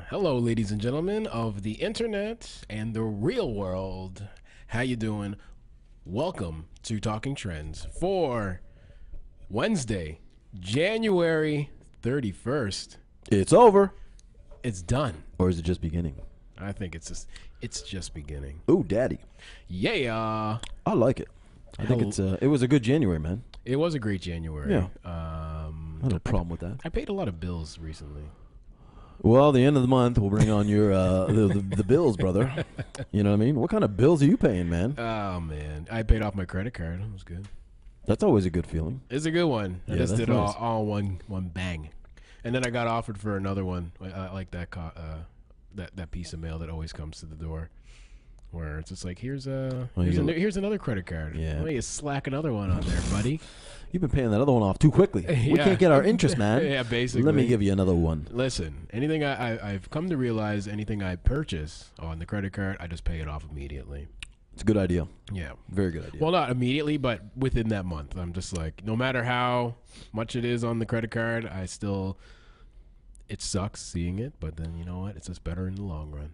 Hello, ladies and gentlemen of the internet and the real world. How you doing? Welcome to Talking Trends for Wednesday, January 31st. It's over. It's done. Or is it just beginning? I think it's just beginning. Ooh, daddy. Yeah. I like it. I think it was a good January, man. It was a great January. Yeah. I have no problem with that. I paid a lot of bills recently. Well, the end of the month, we'll bring on your the bills, brother. You know what I mean? What kind of bills are you paying, man? Oh, man. I paid off my credit card. It was good. That's always a good feeling. It's a good one. I Yeah, just that's did nice. all one bang. And then I got offered for another one. I like that that piece of mail that always comes to the door, where it's just like, here's another credit card. Yeah. Let me slack another one on there, buddy. You've been paying that other one off too quickly. We Yeah. can't get our interest, man. Yeah, basically. Let me give you another one. Listen, anything I've come to realize, anything I purchase on the credit card, I just pay it off immediately. It's a good idea. Yeah. Very good idea. Well, not immediately, but within that month. I'm just like, no matter how much it is on the credit card, it sucks seeing it, but then you know what? It's just better in the long run.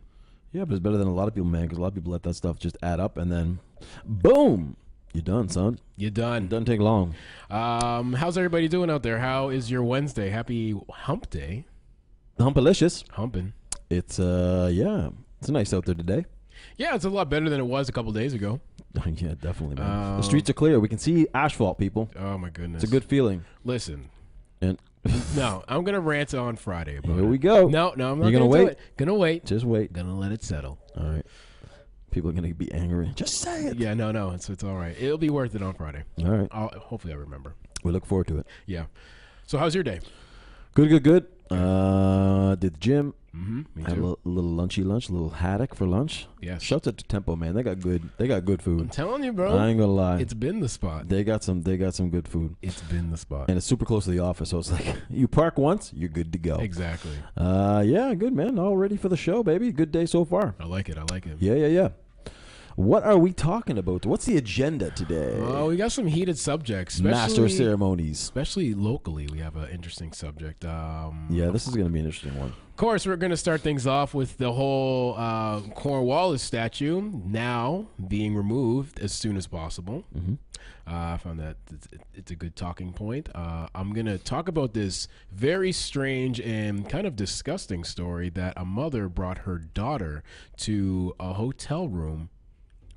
Yeah, but it's better than a lot of people, man, because a lot of people let that stuff just add up, and then, boom, you're done, son. You're done. It doesn't take long. How's everybody doing out there? How is your Wednesday? Happy Hump Day. Humpalicious. Humping. It's it's nice out there today. Yeah, it's a lot better than it was a couple days ago. Yeah, definitely, man. The streets are clear. We can see asphalt, people. Oh, my goodness. It's a good feeling. Listen. And No, I'm going to rant on Friday about here it. we go. No, I'm not You're gonna do wait? it. Gonna wait. Just wait. Gonna let it settle. All right. People are going to be angry. Just say it. Yeah, no, it's all right. It'll be worth it on Friday. All right. Hopefully I remember. We look forward to it. Yeah. So how's your day? Good. Did the gym. Mm-hmm. Me Had a too. little lunchy lunch, a little haddock for lunch. Yes. Shouts out to Tempo, man. They got good I'm food. telling you, bro. I ain't gonna lie. It's been the spot. They got some good food. It's been the spot. And it's super close to the office, so it's like you park once, you're good to go. Exactly. Yeah, good, man. All ready for the show, baby. Good day so far. I like it. Yeah. What are we talking about? What's the agenda today? Oh, we got some heated subjects. Master ceremonies. Especially locally, we have an interesting subject. Yeah, this is going to be an interesting one. Of course, we're going to start things off with the whole Cornwallis statue now being removed as soon as possible. Mm-hmm. I found that it's a good talking point. I'm going to talk about this very strange and kind of disgusting story that a mother brought her daughter to a hotel room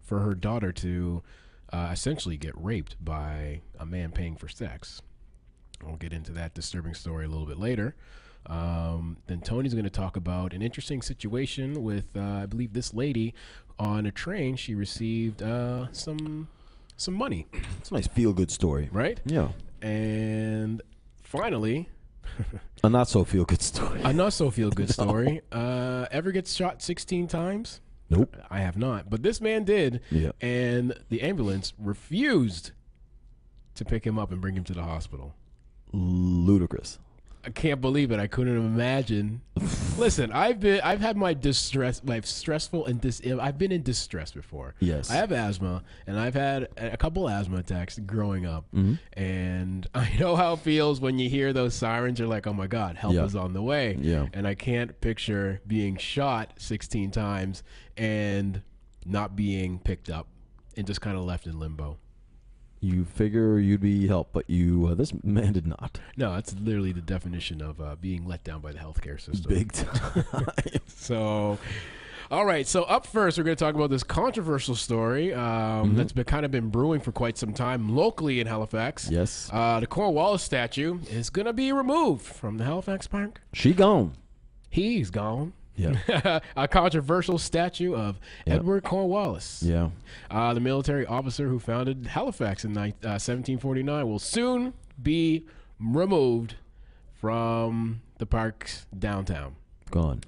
for her daughter to essentially get raped by a man paying for sex. I'll get into that disturbing story a little bit later. Then Tony's going to talk about an interesting situation with, I believe, this lady on a train. She received some money, It's a nice feel-good story. right? Yeah. And finally, A not-so-feel-good story. a not so feel good story. Ever gets shot 16 times? Nope. I have not, but this man did. Yeah. And the ambulance refused to pick him up and bring him to the hospital. Ludicrous. I can't believe it. I couldn't imagine. Listen, I've had my stressful and I've been in distress before. Yes. I have asthma, and I've had a couple asthma attacks growing up. Mm-hmm. And I know how it feels when you hear those sirens. You're like, oh my God, help Yeah. is on the way. Yeah. And I can't picture being shot 16 times and not being picked up and just kind of left in limbo. You figure you'd be helped, but this man did not. No, that's literally the definition of being let down by the healthcare system. Big time. So, all right. So up first, we're going to talk about this controversial story that's been brewing for quite some time locally in Halifax. Yes. The Cornwallis statue is going to be removed from the Halifax Park. She gone. He's gone. Yeah. A controversial statue of Yep. Edward Cornwallis. Yeah. The military officer who founded Halifax in 1749 will soon be removed from the park's downtown. Gone.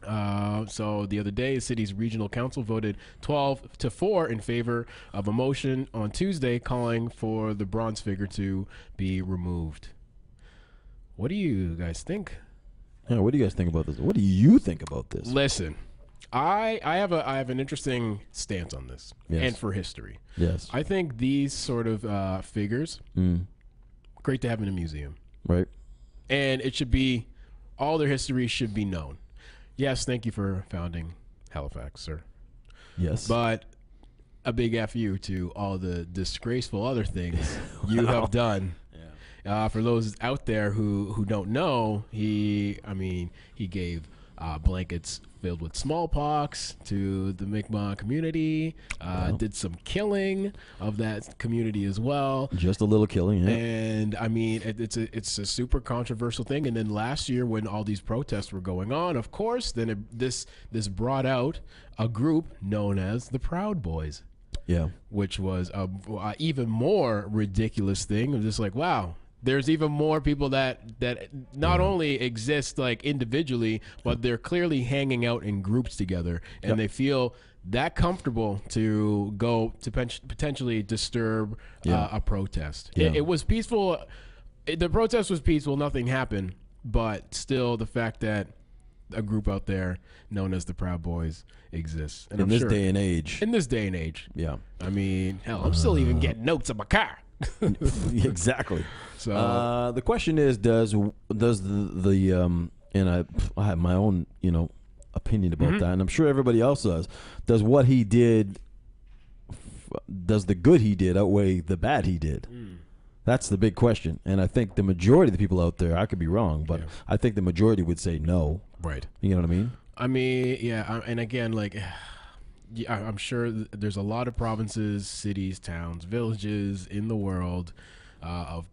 So the other day, the city's regional council voted 12-4 in favor of a motion on Tuesday calling for the bronze figure to be removed. What do you guys think? Yeah, what do you guys think about this? What do you think about this? Listen, I have an interesting stance on this, Yes. and for history. Yes. I think these sort of figures, great to have in a museum, Right. and it should be all their history should be known. Yes, thank you for founding Halifax, sir. Yes. But a big F you to all the disgraceful other things you have done. For those out there who don't know, he gave blankets filled with smallpox to the Mi'kmaq community. Did some killing of that community as well. Just a little killing, yeah. And I mean, it's a super controversial thing. And then last year, when all these protests were going on, of course, then this brought out a group known as the Proud Boys. Yeah. Which was a even more ridiculous thing. Of just like, wow. There's even more people that not only exist like individually, but they're clearly hanging out in groups together, and they feel that comfortable to go to potentially disturb a protest. Yeah. It was peaceful. The protest was peaceful. Nothing happened, but still, the fact that a group out there known as the Proud Boys exists, and in this day and age. In this day and age, yeah. I mean, hell, I'm still even getting notes in my car. Exactly. So the question is, does the and I have my own opinion about that, and I'm sure everybody else does. Does what he did, does the good he did outweigh the bad he did? That's the big question, and I think the majority of the people out there, I could be wrong, but I think the majority would say no. Right. You know what I mean? I mean, yeah, and again, like, I'm sure there's a lot of provinces, cities, towns, villages in the world of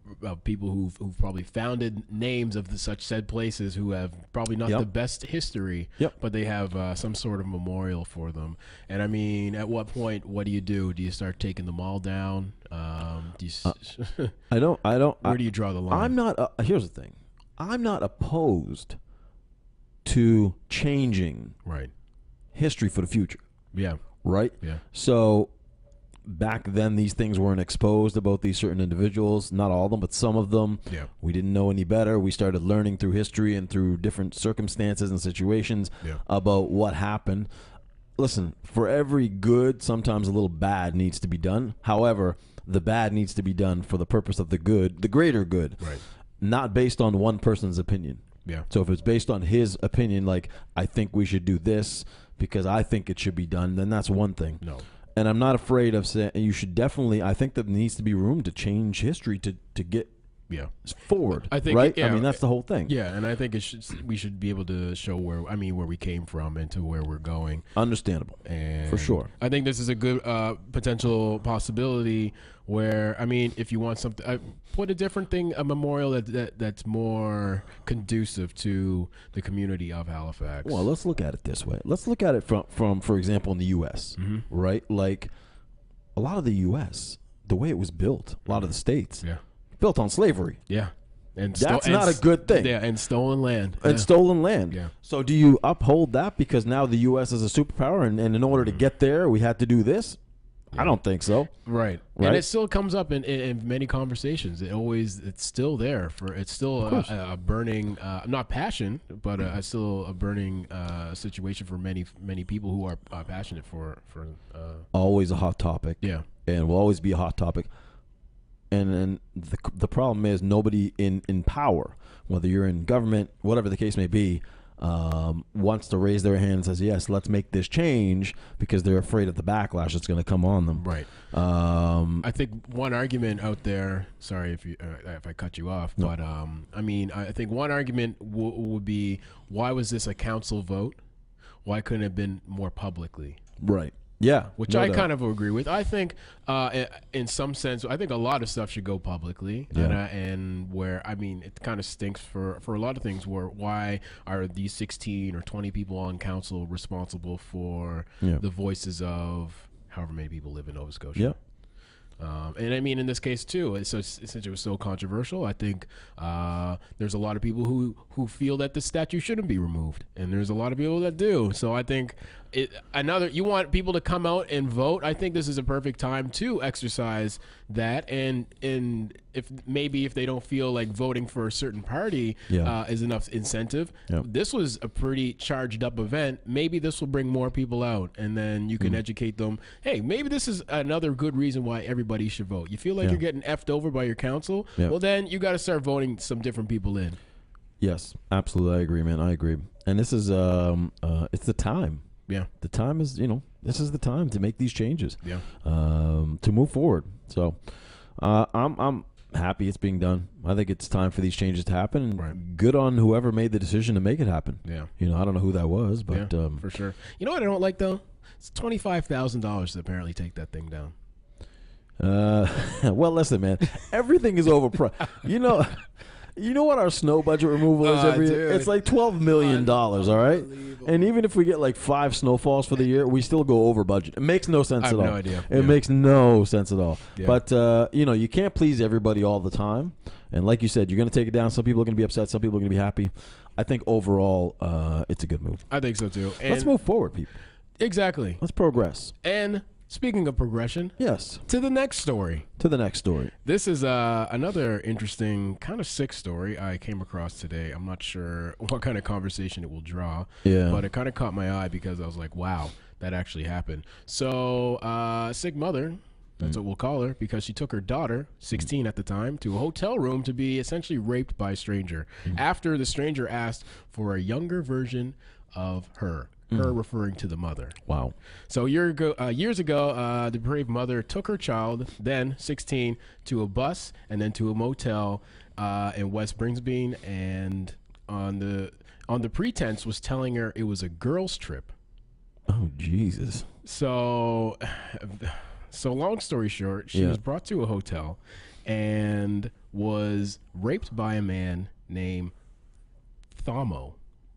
people who've probably founded names of such said places who have probably not the best history, but they have some sort of memorial for them. And I mean, at what point, what do? Do you start taking them all down? Do you, I don't. Where do you draw the line? I'm not. Here's the thing. I'm not opposed to changing history for the future. Yeah. Right? Yeah. So back then these things weren't exposed about these certain individuals, not all of them, but some of them. Yeah. We didn't know any better. We started learning through history and through different circumstances and situations about what happened. Listen, for every good, sometimes a little bad needs to be done. However, the bad needs to be done for the purpose of the good, the greater good. Right. Not based on one person's opinion. Yeah. So if it's based on his opinion, like, I think we should do this because I think it should be done, then that's one thing. No. And I'm not afraid of saying, you should definitely, I think there needs to be room to change history to get forward. I think, right? I mean, that's the whole thing. Yeah, and I think we should be able to show where we came from and to where we're going. Understandable. And for sure. I think this is a good potential possibility where, I mean, if you want something, put a different thing, a memorial that's more conducive to the community of Halifax. Well, let's look at it this way. Let's look at it from for example, in the U.S., right? Like, a lot of the U.S., the way it was built, a lot of the states, built on slavery. Yeah. And that's not a good thing. Yeah, and stolen land. And stolen land. Yeah. So do you uphold that because now the U.S. is a superpower, and in order to get there, we had to do this? I don't think so. Right. And it still comes up in many conversations. It's still there it's still a burning, not passion, but still a burning situation for many people who are passionate for. Always a hot topic. Yeah. And will always be a hot topic. And the problem is nobody in power, whether you're in government, whatever the case may be, wants to raise their hand and says, yes, let's make this change, because they're afraid of the backlash that's going to come on them. Right. I think one argument out there, sorry if I cut you off, but I mean, I think one argument would be, why was this a council vote? Why couldn't it have been more publicly? Right. Yeah, which I kind of agree with. I think, in some sense, I think a lot of stuff should go publicly, and where, I mean, it kind of stinks for a lot of things. Where, why are these 16 or 20 people on council responsible for the voices of however many people live in Nova Scotia? Yeah. And I mean, in this case too, since it was so controversial, I think there's a lot of people who feel that the statue shouldn't be removed, and there's a lot of people that do. So I think you want people to come out and vote. I think this is a perfect time to exercise that, and if they don't feel like voting for a certain party is enough incentive. This was a pretty charged up event. Maybe this will bring more people out, and then you can educate them. Hey, maybe this is another good reason why everybody should vote. You feel like you're getting effed over by your council? Well, then you got to start voting some different people in. Yes, absolutely. I agree, man. I agree. And this is it's the time. Yeah. The time is, this is the time to make these changes. Yeah. To move forward. So I'm happy it's being done. I think it's time for these changes to happen. And Right. good on whoever made the decision to make it happen. Yeah. I don't know who that was, but for sure. You know what I don't like though? It's $25,000 to apparently take that thing down. well, listen, man, everything is overpriced. You know what our snow budget removal is every year? Dude. It's like $12 million, all right? Unbelievable. And even if we get like 5 snowfalls for the year, we still go over budget. It makes no sense I at have all. no idea. It makes no sense at all. Yeah. But, you can't please everybody all the time. And like you said, you're going to take it down. Some people are going to be upset. Some people are going to be happy. I think overall, it's a good move. I think so too. And Let's move forward, people. Exactly. Let's progress. And speaking of progression, Yes. to the next story. To the next story. This is another interesting, kind of sick story I came across today. I'm not sure what kind of conversation it will draw, Yeah. but it kind of caught my eye because I was like, wow, that actually happened. So, sick mother, that's what we'll call her, because she took her daughter, 16 at the time, to a hotel room to be essentially raped by a stranger after the stranger asked for a younger version of her. Her referring to the mother. Wow. So years ago, the brave mother took her child, then 16, to a bus and then to a motel in West Brinsby, and on the pretense was telling her it was a girls' trip. Oh, Jesus. So long story short, she was brought to a hotel and was raped by a man named Thommo,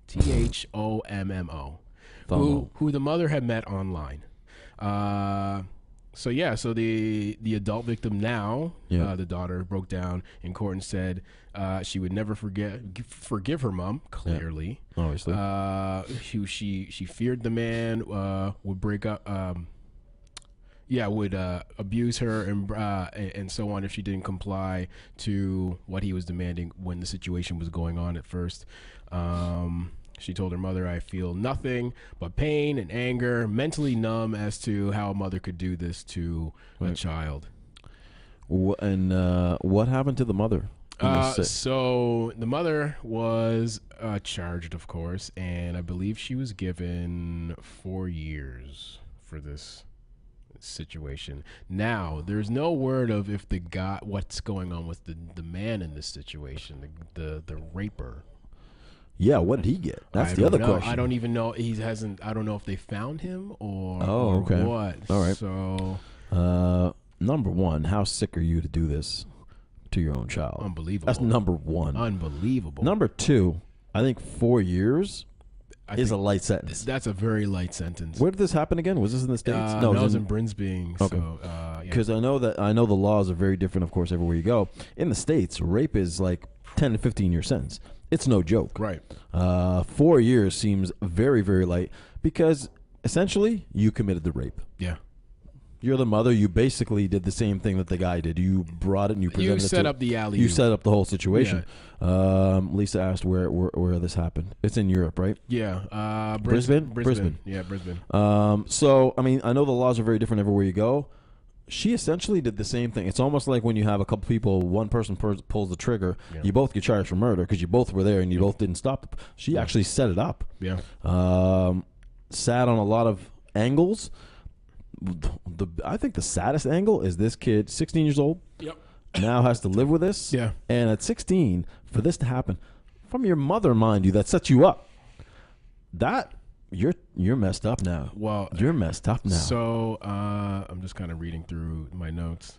Thommo. Who the mother had met online. So the adult victim now, the daughter, broke down in court and said she would never forgive her mom. Clearly, obviously, she feared the man would break up. Would abuse her and so on if she didn't comply to what he was demanding when the situation was going on at first. She told her mother, "I feel nothing but pain and anger, mentally numb as to how a mother could do this to a child." And what happened to the mother? So the mother was charged, of course, and I believe she was given 4 years for this situation. Now, there's no word of if the guy, what's going on with the man in this situation, the raper. Yeah, what did he get? That's the other question. I don't even know. He hasn't. I don't know if they found him or okay. what. All right. So, number one, how sick are you to do this to your own child? Unbelievable. That's number one. Unbelievable. Number two, I think 4 years is a light sentence. That's a very light sentence. Where did this happen again? Was this in the States? No, it was in Brinsby. Okay. Because I know the laws are very different, of course, everywhere you go. In the States, rape is like 10 to 15 year sentence. It's no joke. Right. 4 years seems very, very light because essentially you committed the rape. Yeah. You're the mother. You basically did the same thing that the guy did. You brought it and you presented it. You set up the alley. You set up the whole situation. Yeah. Lisa asked where this happened. It's in Europe, right? Yeah. Brisbane. Yeah, Brisbane. So, I mean, I know the laws are very different everywhere you go. She essentially did the same thing. It's almost like when you have a couple people, one person pulls the trigger, you both get charged for murder because you both were there and you both didn't stop. She actually set it up. Yeah. Sad on a lot of angles. I think the saddest angle is this kid, 16 years old, now has to live with this. Yeah. And at 16, for this to happen, from your mother, mind you, that sets you up. That you're messed up now. Well, you're messed up now. So I'm just kind of reading through my notes.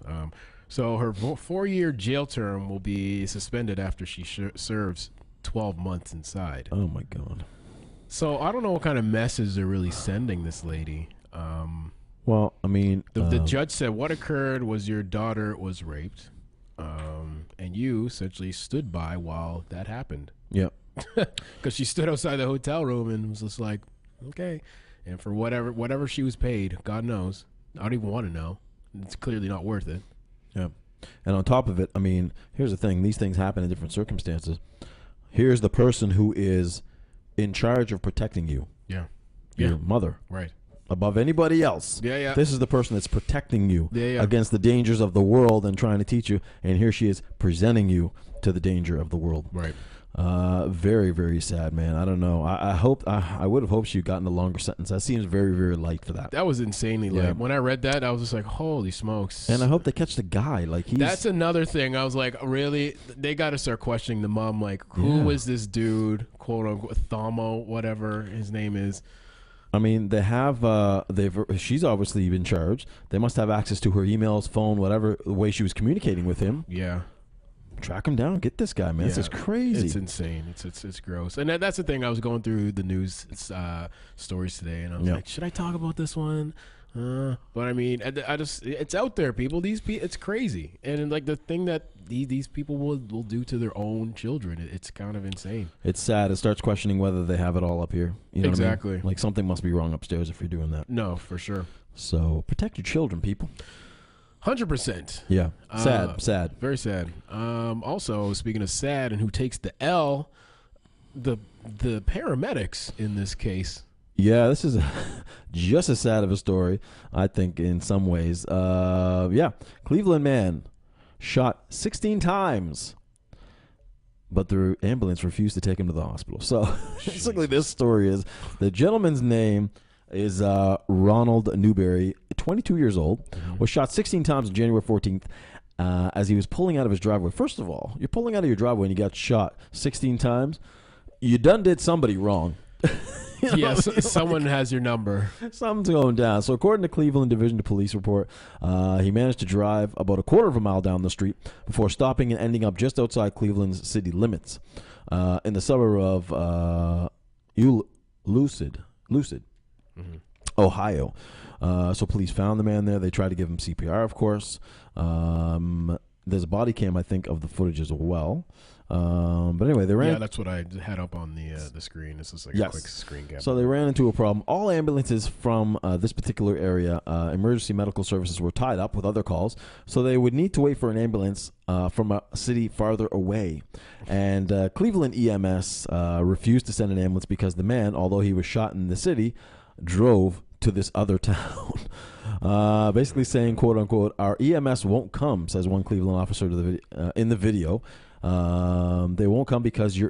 So her 4-year jail term will be suspended after she serves 12 months inside. Oh my God. So I don't know what kind of message they're really sending this lady. Well, I mean, the judge said what occurred was your daughter was raped, and you essentially stood by while that happened. Yeah. Because she stood outside the hotel room and was just like, okay. And for whatever she was paid, God knows. I don't even want to know. It's clearly not worth it. Yeah. And on top of it, I mean, here's the thing. These things happen in different circumstances. Here's the person who is in charge of protecting you. Yeah. Your mother. Right. Above anybody else. Yeah. This is the person that's protecting you Yeah. against the dangers of the world and trying to teach you. And here she is presenting you to the danger of the world. Right. Very, very sad, man. I don't know. I would have hoped she'd gotten a longer sentence. That seems very, very light for that. That was insanely light. When I read that, I was just like, holy smokes. And I hope they catch the guy. That's another thing. I was like, really? They got to start questioning the mom. Like, who is this dude, quote unquote, Thamo, whatever his name is. I mean, she's obviously been charged. They must have access to her emails, phone, whatever the way she was communicating with him. Yeah. Track him down. Get this guy, man. This is crazy. It's insane. It's gross. And that's the thing. I was going through the news stories today, and I was like, should I talk about this one? But I mean, I just, it's out there, people. It's crazy. And like the thing that these people will do to their own children, it's kind of insane. It's sad. It starts questioning whether they have it all up here. You know exactly. What I mean? Like something must be wrong upstairs if you're doing that. No, for sure. So protect your children, people. 100%. Yeah. Sad. Very sad. Also, speaking of sad and who takes the L, the paramedics in this case. Yeah, this is just as sad of a story, I think, in some ways. Cleveland man shot 16 times, but the ambulance refused to take him to the hospital. So basically this story is, the gentleman's name is Ronald Newberry, 22 years old, was shot 16 times on January 14th as he was pulling out of his driveway. First of all, you're pulling out of your driveway and you got shot 16 times. You done did somebody wrong. Yes, someone has your number. Something's going down. So according to Cleveland Division of Police report, he managed to drive about a quarter of a mile down the street before stopping and ending up just outside Cleveland's city limits in the suburb of Lucid, Ohio. So police found the man there. They tried to give him CPR, of course. There's a body cam, I think, of the footage as well. But anyway, they ran. Yeah, that's what I had up on the screen. This is like a quick screen cap. So they ran into a problem. All ambulances from this particular area, emergency medical services, were tied up with other calls, so they would need to wait for an ambulance from a city farther away. And Cleveland EMS refused to send an ambulance because the man, although he was shot in the city, drove to this other town. Basically saying, quote unquote, "Our EMS won't come," says one Cleveland officer to in the video. They won't come because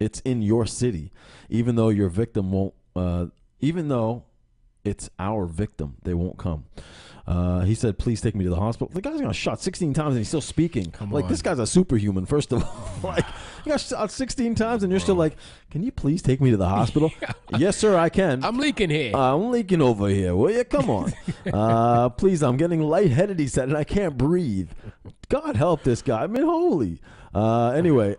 it's in your city, even though your victim won't, even though it's our victim, they won't come. He said, "Please take me to the hospital." The guy's got shot 16 times and he's still speaking. This guy's a superhuman, first of all. You got shot 16 times and you're still like, "Can you please take me to the hospital?" "Yes, sir, I can. I'm leaking here. I'm leaking over here. Will you? Come on." "Please, I'm getting lightheaded," he said, "and I can't breathe." God help this guy. I mean, holy. Anyway,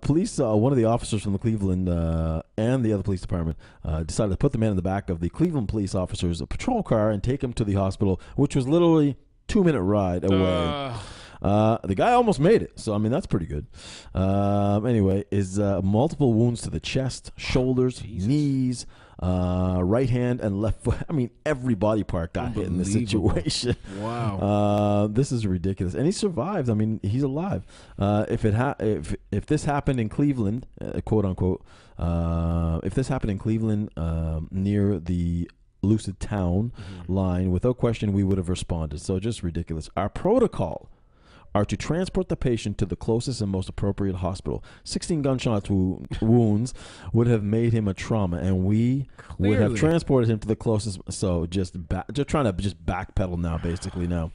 police, one of the officers from the Cleveland and the other police department decided to put the man in the back of the Cleveland police officers' patrol car and take him to the hospital, which was literally 2-minute ride away. The guy almost made it, so I mean that's pretty good. Anyway, is multiple wounds to the chest, shoulders, knees, right hand and left foot. I mean, every body part got hit in this situation. Wow. This is ridiculous, and he survived. I mean, he's alive. If this happened in Cleveland, quote unquote, if this happened in Cleveland near the Lucid Town line, without question, we would have responded. So just ridiculous. Our protocol are to transport the patient to the closest and most appropriate hospital. 16 gunshot wounds would have made him a trauma, and we would have transported him to the closest. So just trying to backpedal now, basically now.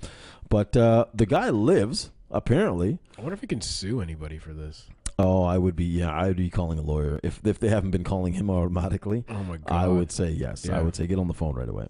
But the guy lives, apparently. I wonder if he can sue anybody for this. Oh, I would be calling a lawyer if they haven't been calling him automatically. Oh my God. I would say yes. Yeah. I would say get on the phone right away.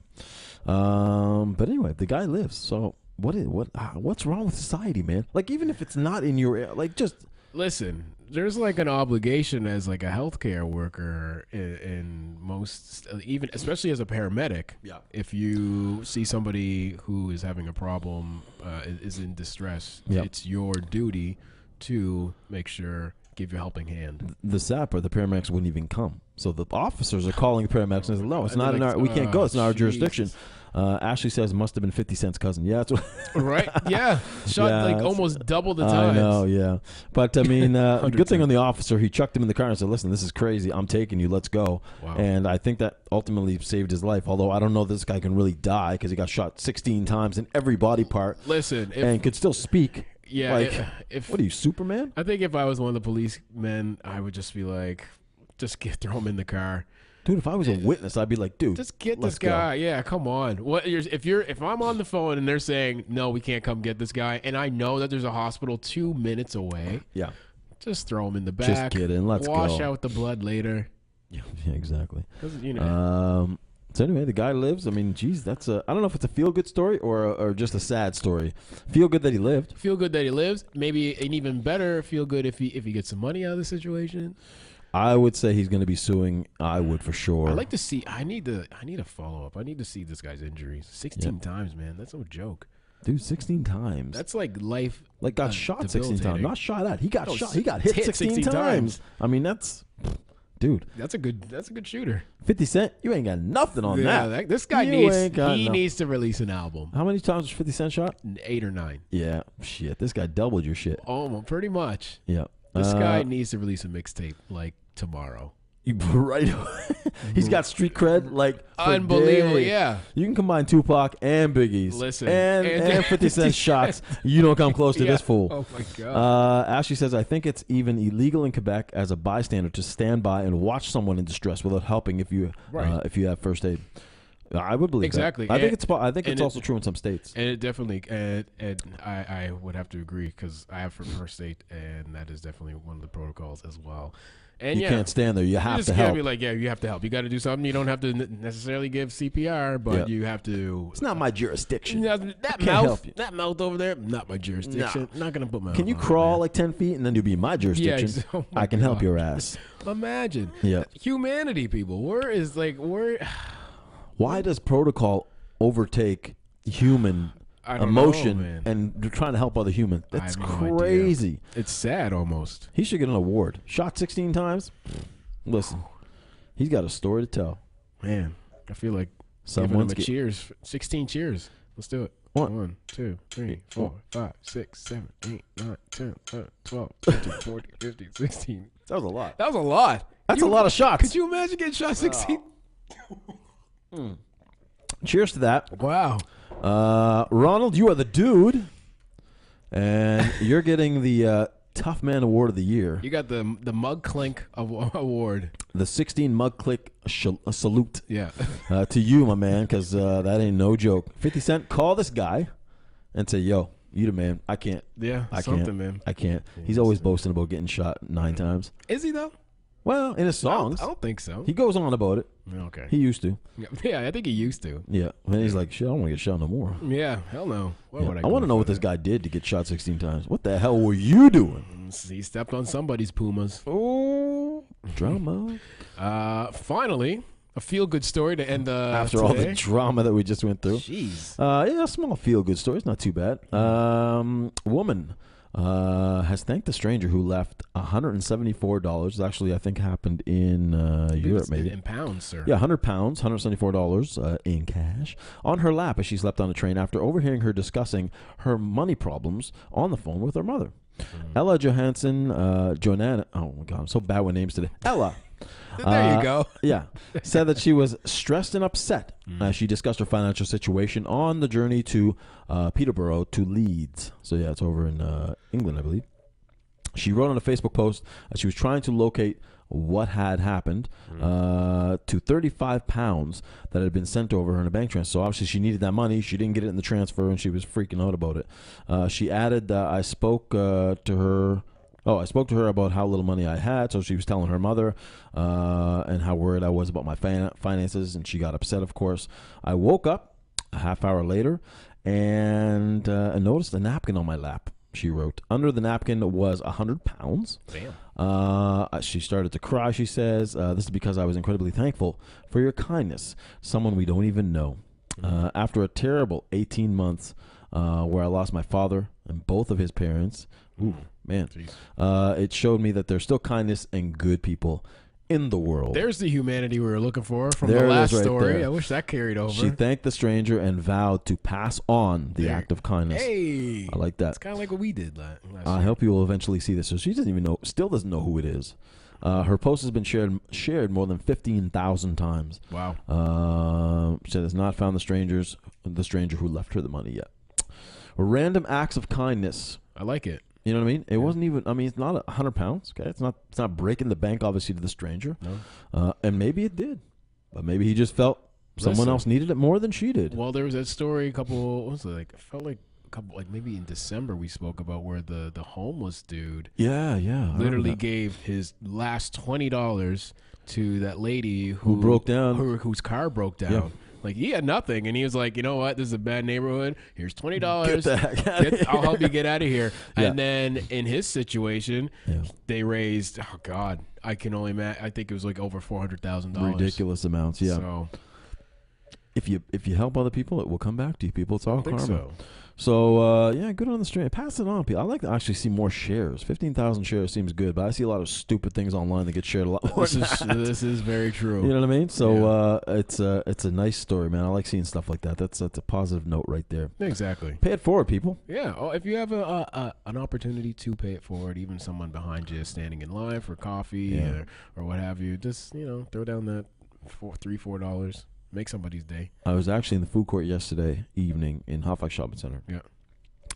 But anyway, the guy lives. So what's wrong with society, man? Like, even if it's not in your, like, just listen. There's like an obligation as like a healthcare worker in most, even especially as a paramedic. Yeah. If you see somebody who is having a problem, is in distress, it's your duty to make sure, give you a helping hand. The SAP or the paramedics wouldn't even come. So the officers are calling the paramedics and say, "No, it's not in our. We can't go. It's in our jurisdiction." Ashley says must have been 50 Cent's cousin. Yeah, that's what right. Yeah, shot like almost double the time. I know. Yeah, but I mean, good thing on the officer. He chucked him in the car and said, "Listen, this is crazy. I'm taking you. Let's go." Wow. And I think that ultimately saved his life. Although I don't know this guy can really die because he got shot 16 times in every body part. Listen, and could still speak. Yeah. Like, if what are you, Superman? I think if I was one of the policemen, I would just be like, throw him in the car. Dude, if I was a witness, I'd be like, dude, Just get let's this guy. Yeah, come on. If I'm on the phone and they're saying no, we can't come get this guy, and I know that there's a hospital 2 minutes away. Yeah. Just throw him in the back. Just get in. Let's wash go. out the blood later. Yeah, exactly. You know. So anyway, the guy lives. I mean, geez, that's I don't know if it's a feel good story or just a sad story. Feel good that he lived. Feel good that he lives. Maybe an even better feel good if he gets some money out of the situation. I would say he's going to be suing. I would for sure. I'd like to see. I need a follow up. I need to see this guy's injuries. 16 times, man. That's no joke. Dude, 16 times. That's like life. Like got shot 16 times. Not shot at. He got shot. He got hit hit 16 times. I mean, that's dude. That's a good shooter. 50 Cent, you ain't got nothing on that. This guy needs to release an album. How many times was 50 Cent shot? 8 or 9. Yeah, shit. This guy doubled your shit. Almost, pretty much. Yeah. This guy needs to release a mixtape like tomorrow. Right. He's got street cred like unbelievable. Day. Yeah. You can combine Tupac and Biggie's. Listen. And 50 Cent shots. You don't come close to this fool. Oh my God. Ashley says, I think it's even illegal in Quebec as a bystander to stand by and watch someone in distress without helping if you have first aid. I would believe exactly. That. I think it's also true in some states. And it definitely, and I would have to agree because I have first aid, and that is definitely one of the protocols as well. And you can't stand there. You have to help. Be like, you have to help. You got to do something. You don't have to necessarily give CPR, but you have to. It's not my jurisdiction. That mouth over there, not my jurisdiction. Not gonna put my. Can you crawl like 10 feet and then you'll be in my jurisdiction? Yeah, I can help your ass. Imagine. Yeah. Humanity, people. Why does protocol overtake human emotion and trying to help other humans? That's crazy. It's sad almost. He should get an award. Shot 16 times. Listen, he's got a story to tell. Man, I feel like someone's giving him a cheers. 16 cheers. Let's do it. 1, 2, 3, 4, 5, 6, 7, 8, 9, 10, 11, 12, 13, 14, 15, 16. That was a lot. That's a lot of shots. Could you imagine getting shot 16? Cheers to that. Wow. Ronald, you are the dude, and you're getting the Tough Man Award of the Year. You got the Mug Clink Award. The 16 Mug Click salute. Yeah. To you, my man, because that ain't no joke. 50 Cent, call this guy and say, yo, you the man. I can't. Yeah, I something, can't. Man. I can't. He's always boasting about getting shot 9 times. Is he, though? Well, in his songs. I don't think so. He goes on about it. Okay. He used to. Yeah, I think he used to. Yeah. And he's like, shit, I don't want to get shot no more. Yeah, hell no. I want to know what this guy did to get shot 16 times. What the hell were you doing? He stepped on somebody's Pumas. Oh, drama. Finally, a feel-good story to end after today. all the drama that we just went through. Jeez. Yeah, a small feel-good story. It's not too bad. Woman has thanked the stranger who left $174. Actually, I think happened in Europe, maybe. In pounds, sir. Yeah, £100, $174 in cash on her lap as she slept on a train after overhearing her discussing her money problems on the phone with her mother. Ella Johansson, Joanna, oh my God, I'm so bad with names today. Ella. There you go. Yeah. Said that she was stressed and upset as she discussed her financial situation on the journey to Peterborough to Leeds. So, yeah, it's over in England, I believe. She wrote on a Facebook post that she was trying to locate what had happened to £35 that had been sent over her in a bank transfer. So, obviously, she needed that money. She didn't get it in the transfer, and she was freaking out about it. She added that I spoke to her about how little money I had, so she was telling her mother and how worried I was about my finances, and she got upset, of course. I woke up a half hour later and noticed a napkin on my lap, she wrote. Under the napkin was £100. Damn. She started to cry, she says. This is because I was incredibly thankful for your kindness, someone we don't even know. After a terrible 18 months where I lost my father and both of his parents, man, it showed me that there's still kindness and good people in the world. There's the humanity we were looking for from the last story. There. I wish that carried over. She thanked the stranger and vowed to pass on the act of kindness. Hey, I like that. It's kind of like what we did last I hope you will eventually see this. So she still doesn't know who it is. Her post has been shared more than 15,000 times. Wow. She has not found the stranger who left her the money yet. Random acts of kindness I like it. You know what I mean? It wasn't even. I mean, it's not 100 pounds. Okay, it's not breaking the bank, obviously, to the stranger. No. And maybe it did, but maybe he just felt someone else needed it more than she did. Well, there was that story what was it like? It felt like a couple, like maybe in December we spoke about where the homeless dude, Yeah. literally gave his last $20 to that lady who broke down, whose car broke down. Yeah. Like he had nothing, and he was like, you know what? This is a bad neighborhood. Here's $20. Get the heck out of here. I'll help you get out of here. Yeah. And then in his situation, they raised. Oh God, I can only imagine. I think it was like over $400,000. Ridiculous amounts. Yeah. So if you help other people, it will come back to you. People, it's all I think karma. so. So yeah, good on the stream. Pass it on, people. I like to actually see more shares. 15,000 shares seems good, but I see a lot of stupid things online that get shared a lot more. This is very true. You know what I mean? So it's a nice story, man. I like seeing stuff like that. That's a positive note right there. Exactly. Pay it forward, people. Yeah. Oh, if you have an opportunity to pay it forward, even someone behind you standing in line for coffee or what have you, just throw down that $3-4. Make somebody's day. I was actually in the food court yesterday evening in Hoffax Shopping Center. Yeah.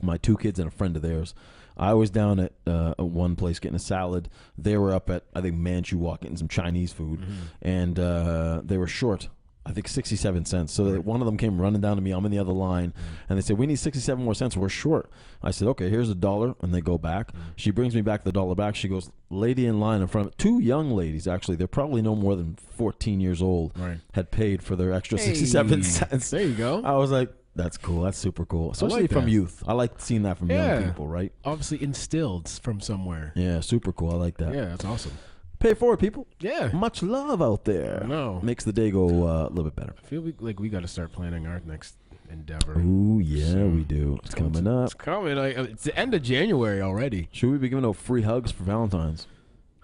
My 2 kids and a friend of theirs. I was down at one place getting a salad. They were up at, I think, Manchu Walk getting some Chinese food. And they were short, I think, 67 cents. So one of them came running down to me. I'm in the other line. And they said, we need 67 more cents. We're short. I said, okay, here's $1. And they go back. She brings me back the $1 back. She goes, lady in line in front of 2 young ladies, actually. They're probably no more than 14 years old. Right. Had paid for their extra 67 cents. There you go. I was like, that's cool. That's super cool. Especially from youth. I like seeing that from young people, right? Obviously instilled from somewhere. Yeah, super cool. I like that. Yeah, that's awesome. Pay it forward, people. Yeah. Much love out there. I know. Makes the day go a little bit better. I feel like we got to start planning our next endeavor. Ooh, yeah, we do. It's coming up. It's coming. It's the end of January already. Should we be giving out free hugs for Valentine's?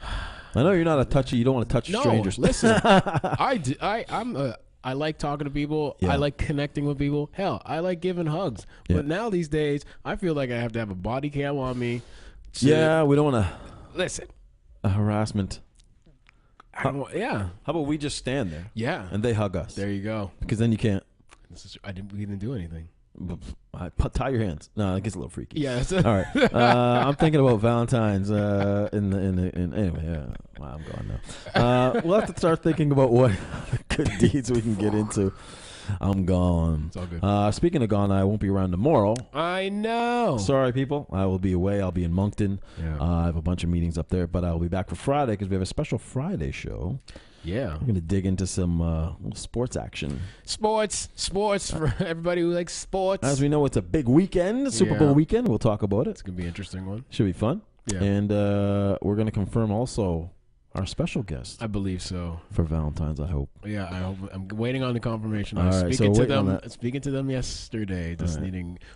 I know you're not a touchy. You don't want to touch strangers. Listen, I like talking to people. Yeah. I like connecting with people. Hell, I like giving hugs. Yeah. But now these days, I feel like I have to have a body cam on me. Yeah, we don't want to. Listen. A harassment. Yeah. How about we just stand there? Yeah. And they hug us. There you go. Because then you can't. We didn't do anything. Tie your hands. No, it gets a little freaky. Yeah. All right. I'm thinking about Valentine's. Anyway, yeah. Well, I'm gone now. We'll have to start thinking about what good deeds we can get into. I'm gone. It's all good. Speaking of gone, I won't be around tomorrow. I know. Sorry, people. I will be away. I'll be in Moncton. Yeah. I have a bunch of meetings up there, but I'll be back for Friday because we have a special Friday show. Yeah. We're going to dig into some sports action. Sports for everybody who likes sports. As we know, it's a big weekend, Super Bowl weekend. We'll talk about it. It's going to be an interesting one. Should be fun. Yeah. And we're going to confirm also our special guest. I believe so. For Valentine's, I hope. Yeah, I hope. I'm waiting on the confirmation. All right, Speaking to them yesterday. Just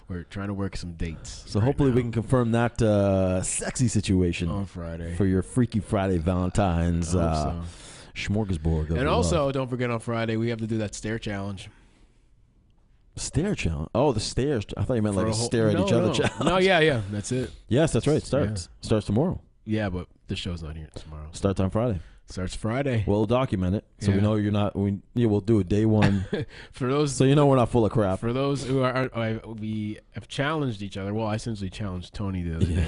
we're trying to work some dates. So hopefully we can confirm that sexy situation on Friday for your Freaky Friday Valentine's smorgasbord. And also, don't forget on Friday we have to do that stare challenge. Stair challenge. Oh, the stairs. I thought you meant like a stare at each other challenge. No, yeah, that's it. Yes, that's right. Starts tomorrow. Yeah, but the show's not here tomorrow. Starts on Friday. Starts Friday. We'll document it so we know you're not. We'll do it day one. For those, so you know we're not full of crap. For those who we have challenged each other. Well, I essentially challenged Tony the other day.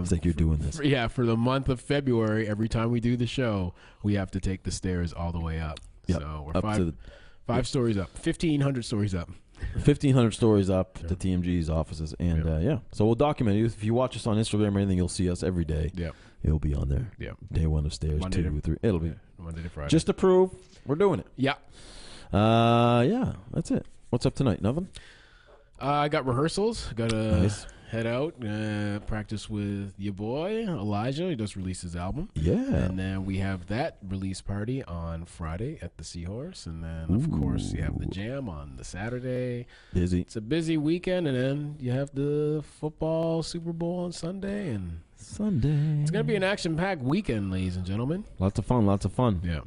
It's like you're doing this. For the month of February, every time we do the show, we have to take the stairs all the way up. Yep. So we're five stories up, 1,500 stories up. 1,500 stories up to TMG's offices, and so we'll document it. If you watch us on Instagram or anything, you'll see us every day. Yeah, it'll be on there. Yeah, day one of stairs, Monday 2, 3. It'll be Monday to Friday. Just to prove we're doing it. Yeah. Yeah, that's it. What's up tonight? Nothing. I got rehearsals. Got to head out, practice with your boy Elijah. He just released his album. Yeah. And then we have that release party on Friday at the Seahorse. And then, of course, you have the jam on the Saturday. Busy. It's a busy weekend. And then you have the football Super Bowl on Sunday. And it's going to be an action-packed weekend, ladies and gentlemen. Lots of fun. Yeah.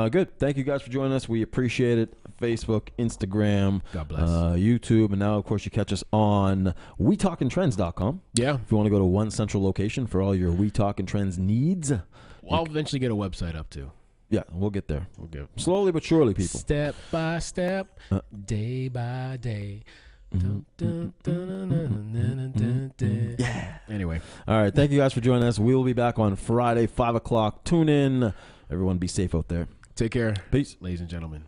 Good. Thank you guys for joining us. We appreciate it. Facebook, Instagram, God bless. YouTube, and now, of course, you catch us on WeTalkinTrends.com. Yeah. If you want to go to one central location for all your We Talkin' Trends needs. I'll eventually get a website up, too. Yeah, we'll get there. We'll get slowly but surely, people. Step by step, day by day. Yeah. Anyway. All right. Thank you guys for joining us. We will be back on Friday, 5 o'clock. Tune in. Everyone be safe out there. Take care. Peace. Ladies and gentlemen.